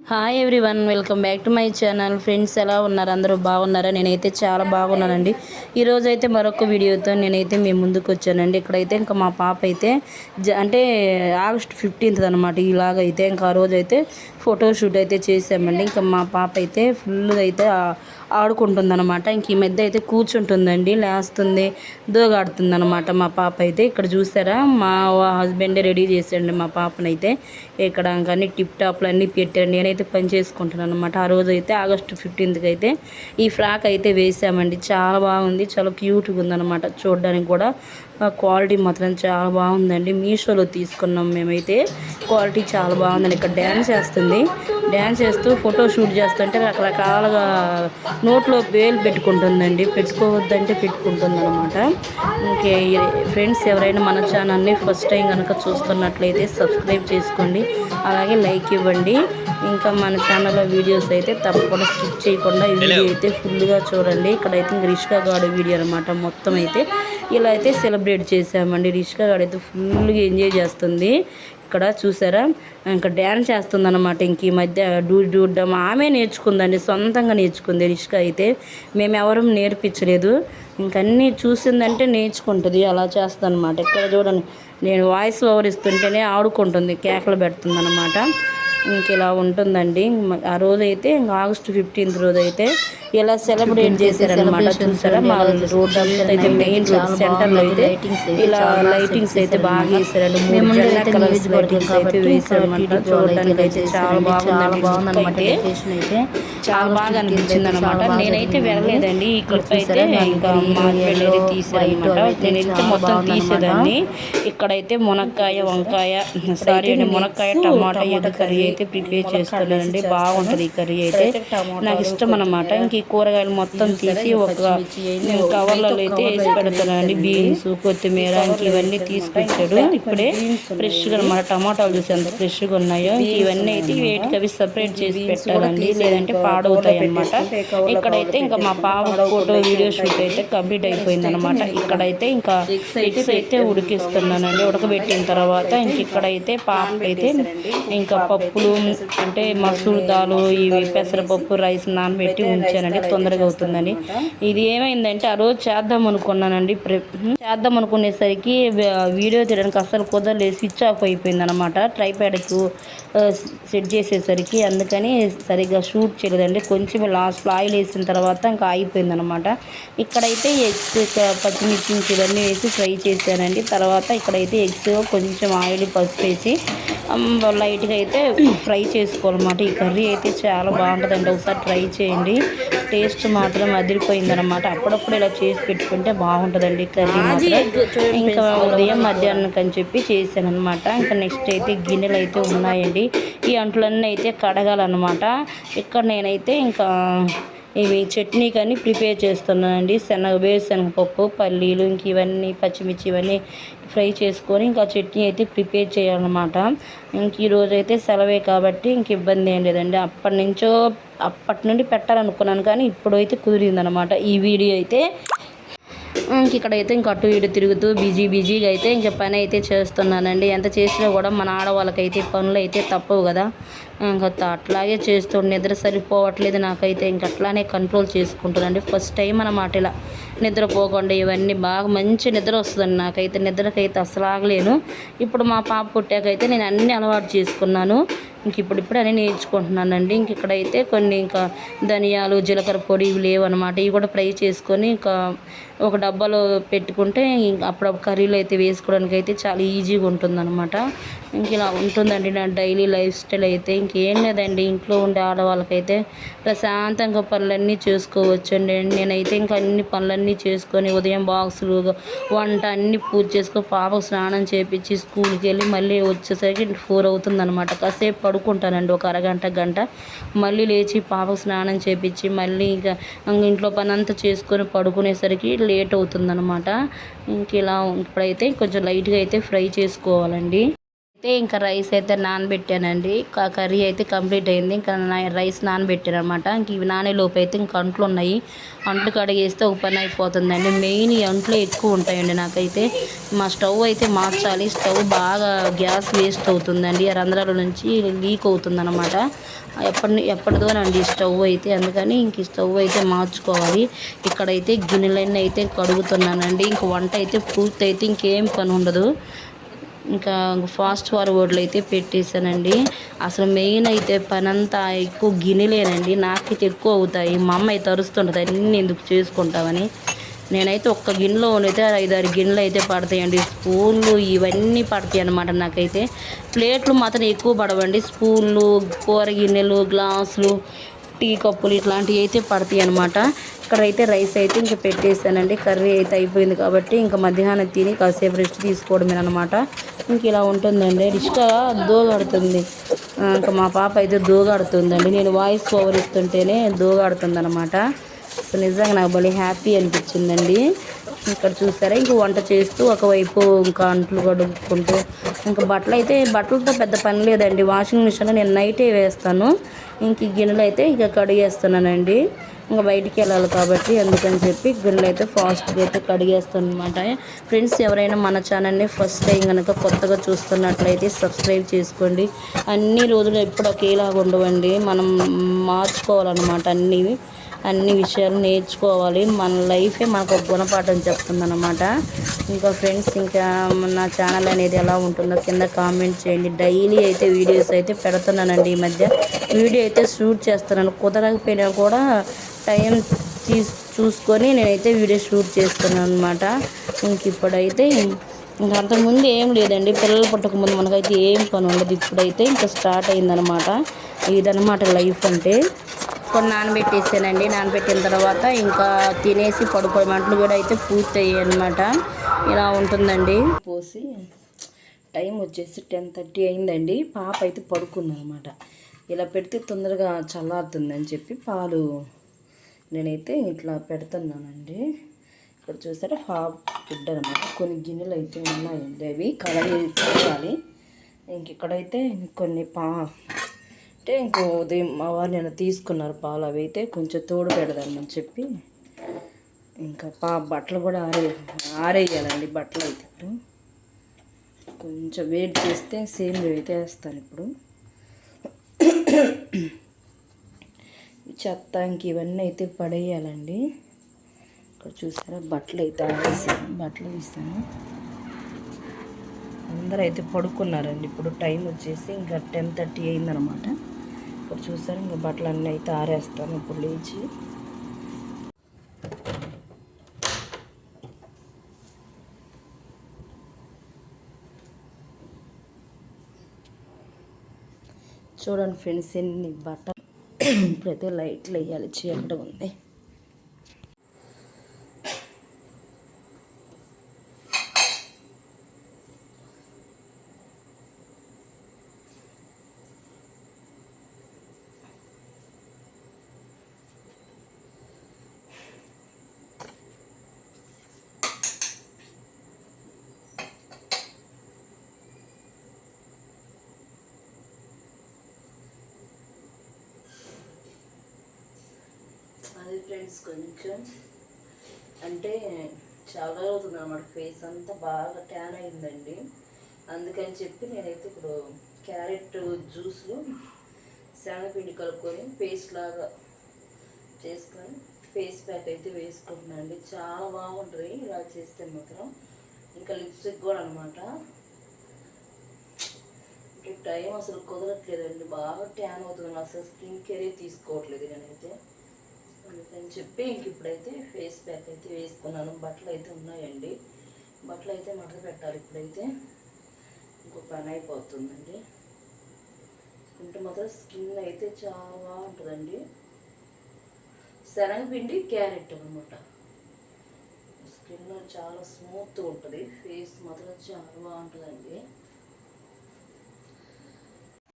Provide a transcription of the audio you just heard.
Hi everyone, welcome back to my channel. Friends, ఎలా ఉన్నారు? అందరూ బాగున్నారా? నేనైతే చాలా బాగున్నానండి. ఈరోజు అయితే మరొక వీడియోతో నేనైతే మీ ముందుకు వచ్చానండి. ఇక్కడైతే ఇంకా మా పాప అయితే అంటే ఆగస్ట్ 15th అనమాట. ఇలాగైతే ఇంకా ఆ రోజు అయితే ఫోటోషూట్ అయితే చేసామండి. ఇంకా మా పాప అయితే ఫుల్గా అయితే ఆడుకుంటుంది అనమాట. ఇంక ఈ మధ్య అయితే కూర్చుంటుందండి, లేస్తుంది, దోగాడుతుంది అనమాట మా పాప అయితే. ఇక్కడ చూసారా, మా హస్బెండే రెడీ చేసాడండి మా పాపనైతే. ఇక్కడ ఇంకా అన్ని టిప్ టాప్లు అన్నీ పెట్టారు. నేనైతే పని చేసుకుంటున్నాను అనమాట. ఆ రోజు అయితే ఆగస్ట్ 15th అయితే ఈ ఫ్రాక్ అయితే వేసామండి. చాలా బాగుంది, చాలా క్యూట్గా ఉందన్నమాట. చూడడానికి కూడా క్వాలిటీ మాత్రం చాలా బాగుందండి. మీషోలో తీసుకున్నాం మేమైతే. క్వాలిటీ చాలా బాగుందండి. ఇక్కడ డ్యాన్స్ చేస్తుంది, డ్యాన్స్ చేస్తూ ఫోటో షూట్ చేస్తుంటే రకరకాలుగా నోట్లో వేలు పెట్టుకుంటుందండి. పెట్టుకోవద్దంటే పెట్టుకుంటుంది అనమాట. ఇంకే ఫ్రెండ్స్, ఎవరైనా మన ఛానల్ని ఫస్ట్ టైం కనుక చూస్తున్నట్లయితే సబ్స్క్రైబ్ చేసుకోండి, అలాగే లైక్ ఇవ్వండి. ఇంకా మన ఛానల్లో వీడియోస్ అయితే తప్పకుండా స్కిప్ చేయకుండా ఈ వీడియో అయితే ఫుల్గా చూడండి. ఇక్కడైతే ఇంక రిష్కా గాడు వీడియో అనమాట. మొత్తం అయితే ఇలా అయితే సెలబ్రేట్ చేసామండి. రిష్కా గాడు అయితే ఫుల్గా ఎంజాయ్ చేస్తుంది. ఇక్కడ చూసారా, ఇంకా డ్యాన్స్ చేస్తుంది అనమాట. ఇంక ఈ మధ్య డూడ్డం ఆమె నేర్చుకుందండి, సొంతంగా నేర్చుకుంది రిష్కా అయితే. మేము ఎవరూ నేర్పించలేదు, ఇంకన్నీ చూసిందంటే నేర్చుకుంటుంది, అలా చేస్తుంది అనమాట. ఇక్కడ చూడండి, నేను వాయిస్ ఓవర్ ఇస్తుంటేనే ఆడుకుంటుంది, కేకలు పెడుతుంది అనమాట. ఇంక ఇలా ఉంటుందండి. ఆ రోజు అయితే ఇంకా ఆగస్ట్ 15th రోజు అయితే ఇలా సెలబ్రేట్ చేశారనమాట. చూసారా, మా రోడ్ అయితే మెయిన్ రోడ్ సెంటర్లో అయితే ఇలా లైటింగ్స్ అయితే బాగా వేసారండి. 3 జెండా కలర్స్ లైటింగ్స్ అయితే వేసారనమాట. చూడడానికి అయితే చాలా బాగుందన్నమాట. చాలా బాగా అనిపించింది అనమాట. నేనైతే వెళ్ళలేదండి, ఇక్కడికైతే ఇంకా మా హస్బెండ్ అయితే తీసారనమాట. నేనైతే మొత్తం తీసేదాన్ని. ఇక్కడైతే మునక్కాయ, వంకాయ, సారీ అండి, మునక్కాయ టమాటా ఎగ్ కర్రీ అయితే ప్రిపేర్ చేస్తున్నానండి. బాగుంటుంది ఈ కర్రీ అయితే, నాకు ఇష్టం అనమాట. ఇంక ఈ కూరగాయలు మొత్తం తీసి ఒక కవర్లలో అయితే వేసి పెడతానండి. బీన్స్, కొత్తిమీర, ఇంక ఇవన్నీ తీసుకొచ్చాడు ఇప్పుడే ఫ్రెష్గా అనమాట. టమాటాలు చూసి ఎంత ఫ్రెష్గా ఉన్నాయో. ఇంక ఇవన్నీ అయితే వేటికి అవి సపరేట్ చేసి పెట్టాలండి, లేదంటే పాడవుతాయి అనమాట. ఇక్కడైతే ఇంకా మా పాప ఫోటో వీడియో షూట్ అయితే కంప్లీట్ అయిపోయింది అనమాట. ఇక్కడైతే ఇంకా ఎగ్స్ అయితే ఉడికిస్తున్నానండి. ఉడకబెట్టిన తర్వాత ఇంక ఇక్కడైతే పాప అయితే ఇంకా పప్పులు అంటే మసూర్ దాలు, ఇవి పెసరపప్పు, రైస్ నానబెట్టి ఉంచానండి, తొందరగా అవుతుందని. ఇది ఏమైందంటే ఆ రోజు చేద్దాం అనుకున్నానండి, చేద్దాం అనుకునేసరికి వీడియో తీయడానికి అస్సలు కుదరలేదు, స్విచ్ ఆఫ్ అయిపోయింది అనమాట. ట్రైప్యాడ్కు సెట్ చేసేసరికి అందుకని సరిగ్గా షూట్ చేయలేదండి. కొంచెం లాస్ట్లో ఆయిల్ వేసిన తర్వాత ఇంకా అయిపోయింది అనమాట. ఇక్కడైతే ఎగ్స్, పచ్చిమిర్చి ఇవన్నీ వేసి ఫ్రై చేశానండి. తర్వాత ఇక్కడైతే ఎగ్స్ కొంచెం ఆయిల్, పసుపు వేసి లైట్గా అయితే ఫ్రై చేసుకోవాలన్నమాట. ఈ కర్రీ అయితే చాలా బాగుంటుందండి, ఒకసారి ట్రై చేయండి. టేస్ట్ మాత్రం అదిరిపోయిందనమాట. అప్పుడప్పుడు ఇలా చేసి పెట్టుకుంటే బాగుంటుందండి కర్రీ మాత్రం. ఇంకా ఉదయం మధ్యాహ్నం అని చెప్పి చేశాను అనమాట. ఇంకా నెక్స్ట్ అయితే గిన్నెలు అయితే ఉన్నాయండి, ఈ అంట్లన్నీ అయితే కడగాలన్నమాట. ఇక్కడ నేనైతే ఇంకా ఇవి చట్నీ కానీ ప్రిపేర్ చేస్తున్నానండి. వేరుశనగపప్పు, పల్లీలు, ఇంక ఇవన్నీ పచ్చిమిర్చి ఇవన్నీ ఫ్రై చేసుకొని ఇంకా చట్నీ అయితే ప్రిపేర్ చేయాలన్నమాట. ఇంక ఈరోజు అయితే సెలవే కాబట్టి ఇంక ఇబ్బంది ఏం లేదండి. అప్పటి నుండి పెట్టాలనుకున్నాను, కానీ ఇప్పుడైతే కుదిరిందనమాట ఈ వీడియో అయితే. ఇంక ఇక్కడైతే ఇంక అటు ఇటు తిరుగుతూ బిజీగా అయితే ఇంక పని అయితే చేస్తున్నానండి. ఎంత చేసినా కూడా మన ఆడవాళ్ళకైతే పనులు అయితే తప్పవు కదా. ఇంకా అట్లాగే చేస్తూ నిద్ర సరిపోవట్లేదు నాకైతే. ఇంక అట్లానే కంట్రోల్ చేసుకుంటానండి. ఫస్ట్ టైం అన్నమాట ఇలా నిద్రపోకుండా. ఇవన్నీ బాగా మంచి నిద్ర వస్తుందండి నాకైతే. నిద్రకైతే అసలు ఆగలేను. ఇప్పుడు మా పాప పుట్టాకైతే నేను అన్నీ అలవాటు చేసుకున్నాను. ఇప్పుడు అన్నీ నేర్చుకుంటున్నానండి. ఇంక ఇక్కడైతే కొన్ని ఇంకా ధనియాలు, జీలకర్ర పొడి ఇవి లేవన్నమాట. ఇవి కూడా ఫ్రై చేసుకొని ఇంకా ఒక డబ్బాలో పెట్టుకుంటే అప్పుడు కర్రీలో అయితే వేసుకోవడానికి అయితే చాలా ఈజీగా ఉంటుందన్నమాట. ఇంక ఇలా ఉంటుందండి నా డైలీ లైఫ్ స్టైల్ అయితే. ఇంకేం లేదండి, ఇంట్లో ఉండే ఆడవాళ్ళకైతే ప్రశాంతంగా పనులన్నీ చేసుకోవచ్చండి. నేనైతే ఇంకా అన్ని పనులన్నీ చేసుకొని ఉదయం బాక్సులు, వంట అన్నీ పూజ చేసుకొని పాపకు స్నానం చేపించి స్కూల్కి వెళ్ళి మళ్ళీ వచ్చేసరికి 4 అవుతుందన్నమాట. కాసేపు పడుకుంటానండి, ఒక అరగంట గంట. మళ్ళీ లేచి పాపకు స్నానం చేపించి మళ్ళీ ఇంకా ఇంట్లో పని అంతా చేసుకొని పడుకునేసరికి లేట్ అవుతుందన్నమాట. ఇంక ఇలా ఇప్పుడైతే కొంచెం లైట్గా అయితే ఫ్రై చేసుకోవాలండి. అయితే ఇంకా రైస్ అయితే నానబెట్టానండి. కర్రీ అయితే కంప్లీట్ అయింది. ఇంకా రైస్ నానబెట్టాను అనమాట. ఇంక ఇవి నానే లోపు అయితే ఇంక అంట్లు ఉన్నాయి. అంట్లు కడిగేస్తే ఒక పని అయిపోతుందండి. మెయిన్ ఈ అంట్లు ఎక్కువ ఉంటాయండి నాకైతే. మా స్టవ్ అయితే మార్చాలి. స్టవ్ బాగా గ్యాస్ వేస్ట్ అవుతుందండి. ఆ రంధ్రాల నుంచి లీక్ అవుతుందన్నమాట. ఎప్పటిదోనండి స్టవ్ అయితే. అందుకని ఇంక ఈ స్టవ్ అయితే మార్చుకోవాలి. ఇక్కడైతే గిన్నెలన్నీ అయితే కడుగుతున్నానండి. ఇంక వంట అయితే పూర్తి అయితే ఇంకేం పని ఉండదు. ఇంకా ఫాస్ట్ ఫార్వర్డ్లో అయితే పెట్టేశానండి. అసలు మెయిన్ అయితే పనంతా ఎక్కువ గిన్నెలేనండి. నాకైతే ఎక్కువ అవుతాయి. మా అమ్మ అయితే అరుస్తుంటుంది అన్నీ ఎందుకు చేసుకుంటామని. నేనైతే ఒక్క గిన్నెలో అయితే 5-6 గిన్నెలు అయితే పడతాయండి. స్పూన్లు ఇవన్నీ పడతాయి అన్నమాట. నాకైతే ప్లేట్లు మాత్రం ఎక్కువ పడవండి. స్పూన్లు, కూర గిన్నెలు, గ్లాసులు, టీ కప్పులు ఇట్లాంటివి అయితే పడతాయి అన్నమాట. ఇక్కడైతే రైస్ అయితే ఇంక పెట్టేసానండి. కర్రీ అయితే అయిపోయింది కాబట్టి ఇంకా మధ్యాహ్నం తిని కాసేపు రెస్ట్ తీసుకోవడమే అనమాట. ఇంక ఇలా ఉంటుందండి. రిష్కా దోగాడుతుంది. ఇంకా మా పాప అయితే దోగాడుతుందండి. నేను వాయిస్ ఓవర్ ఇస్తుంటేనే దోగాడుతుంది అనమాట. సో నిజంగా నాకు భలే హ్యాపీ అనిపించిందండి. ఇక్కడ చూసారా ఇంక వంట చేస్తూ ఒకవైపు ఇంకా అంట్లు కడుక్కుంటూ ఇంకా బట్టలతో పెద్ద పని లేదండి. వాషింగ్ మిషన్లో నేను నైటే వేస్తాను. ఇంక ఈ గిన్నెలు అయితే ఇక కడిగేస్తున్నానండి. ఇంకా బయటికి వెళ్ళాలి కాబట్టి అందుకని చెప్పి గిన్నెలు అయితే ఫాస్ట్గా అయితే కడిగేస్తాను అనమాట. ఫ్రెండ్స్ ఎవరైనా మన ఛానల్ని ఫస్ట్ టైం కనుక కొత్తగా చూస్తున్నట్లయితే సబ్స్క్రైబ్ చేసుకోండి. అన్ని రోజులు ఎప్పుడు ఒకేలాగా ఉండవండి. మనం మార్చుకోవాలన్నమాట. అన్ని విషయాలు నేర్చుకోవాలి. మన లైఫే మనకు ఒక గుణపాఠం చెప్తుందన్నమాట. ఇంకా ఫ్రెండ్స్ ఇంకా నా ఛానల్ అనేది ఎలా ఉంటుందో కింద కామెంట్ చేయండి. డైలీ అయితే వీడియోస్ అయితే పెడుతున్నానండి. ఈ మధ్య వీడియో అయితే షూట్ చేస్తున్నాను. కుదరకపోయినా కూడా టైం చూసుకొని నేనైతే వీడియో షూట్ చేస్తున్నాను అనమాట. ఇంక ఇప్పుడైతే ఇంకా అంతకుముందు ఏం లేదండి. పిల్లలు పుట్టకముందు మనకైతే ఏం పని ఉండదు. ఇప్పుడైతే ఇంకా స్టార్ట్ అయిందనమాట. ఇదనమాట లైఫ్ అంటే. కొన్ని నానబెట్టేసానండి. నానబెట్టిన తర్వాత ఇంకా తినేసి పడుకోవడం అంట్లు కూడా అయితే పూర్తి అయ్యాయి అనమాట. ఇలా ఉంటుందండి. పోసి టైం వచ్చేసి 10:30 అయిందండి. పాప అయితే పడుకుందనమాట. ఇలా పెడితే తొందరగా చల్లారుతుందని చెప్పి పాలు నేనైతే ఇట్లా పెడుతున్నానండి. ఇక్కడ చూసారా హాఫ్ ఫుడ్ అనమాట. కొన్ని గిన్నెలు అయితే ఉన్నాయండి. అవి కడగాలి. ఇంక ఇక్కడైతే కొన్ని అంటే ఇంకో ఉదయం మా వారు నేను తీసుకున్నారు పాలు. అవి అయితే కొంచెం తోడు పెడదామని చెప్పి ఇంకా బట్టలు కూడా ఆరేయాలండి. బట్టలు అయితే ఇప్పుడు కొంచెం వేడి చేస్తే సేమ్ అయితే వేస్తాను. ఇప్పుడు చెత్త ఇంక ఇవన్నీ అయితే పడేయాలండి. ఇక్కడ చూసారా బట్టలు అయితే బట్టలు వేసాను. అందరూ అయితే పడుకున్నారండి. ఇప్పుడు టైం వచ్చేసి ఇంకా 10:30 అయిందనమాట. ఇక్కడ చూసారా ఇంకా బట్టలు అన్నీ అయితే ఆరేస్తాను ఇప్పుడు లేచి. చూడండి ఫ్రెండ్స్ ఎన్ని బట్టలు. ఇప్పుడైతే లైట్లు వేయాలి. చీకటి ఉంది. అది ఫ్రెండ్స్ కొంచెం అంటే చాలా అవుతుంది అన్నమాట. ఫేస్ అంతా బాగా ట్యాన్ అయిందండి. అందుకని చెప్పి నేనైతే ఇప్పుడు క్యారెట్ జ్యూస్లో శనగపిండి కలుపుకొని పేస్ట్ లాగా చేసుకొని ఫేస్ ప్యాక్ అయితే వేసుకుంటున్నాను అండి. చాలా బాగుంటుంది ఇలా చేస్తే మాత్రం. ఇంకా లిప్స్టిక్ కూడా అనమాట. అంటే టైం అసలు కుదరట్లేదండి. బాగా ట్యాన్ అవుతుంది. అసలు స్కిన్ కేరే తీసుకోవట్లేదు నేనైతే. అందుకని చెప్పి ఇంక ఇప్పుడైతే ఫేస్ ప్యాక్ అయితే వేసుకున్నాను. బట్టలు అయితే ఉన్నాయండి. బట్టలు అయితే మడత పెట్టాలి. ఇప్పుడైతే ఇంకో పని అయిపోతుందండి. అంటే మాత్రం స్కిన్ అయితే చాలా బాగుంటుందండి. శనగపిండి క్యారెట్ అనమాట. స్కిన్ చాలా స్మూత్గా ఉంటుంది. ఫేస్ మాత్రం చాలా బాగుంటుందండి.